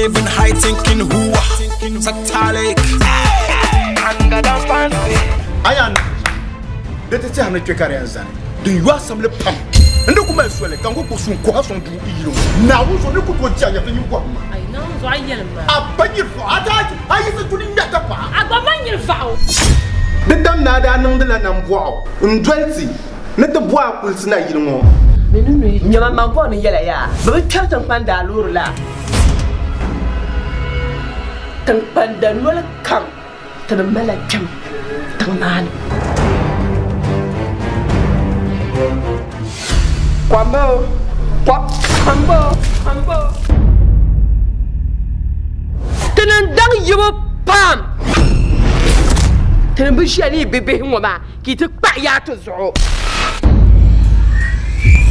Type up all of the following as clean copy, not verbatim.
living high thinking who Satalik Anga dan fancy Ayan Dete hana twekare anzane de yua samle pam ndo kuma swele kango kusun ko hason du iro na wo so ne ko to janya fe nyuko ai non zo ayelma abanyir fo ataji ayi se tuni ndata pa agomanyir fao de dam na da nan de la nan boao ndwelti ne de boa kulsina yirmo menunu nyama mango ni yela ya ba tartan panda luru la tan panda wala kam tan mala jam tan nan Kwambo Tenan dang yibo pam Tenan bishani bebe ngoma ki te pa ya to zo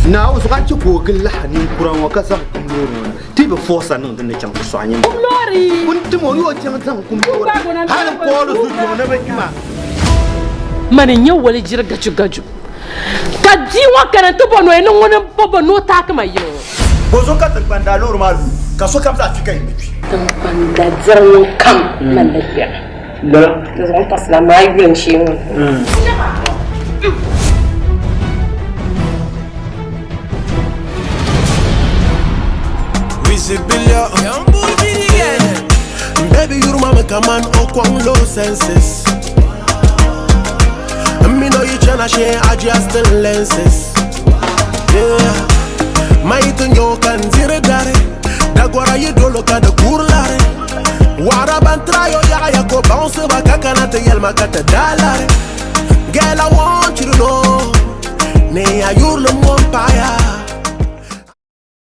na wo so ka ci ko gilla hanin kuran wa kasa kumloro ti be force nan den can so anyin kumlori kun ti mo yo can tan kumloro hal ko lo su to na ba kima manin yau wali jirga gaju Kadi wakana to bono eno ngone bobo no tak ma yo. Bozo ka tbanda lor malu. Ka so kam sa Afrika yimi. Tbanda zero kam man da biya. Dara. Da zon tas la mai bin shi mu. Visibilia baby your mama come on on low senses. Me know you tryna share adjust the lenses. Yeah, my ito nyo kan zire dare. Dagwara you do look at the kurlare. Wara bantrayo ya ko bounce bakaka na te yel makata dalare. Girl I want you to know, ne ayur lo mo paya.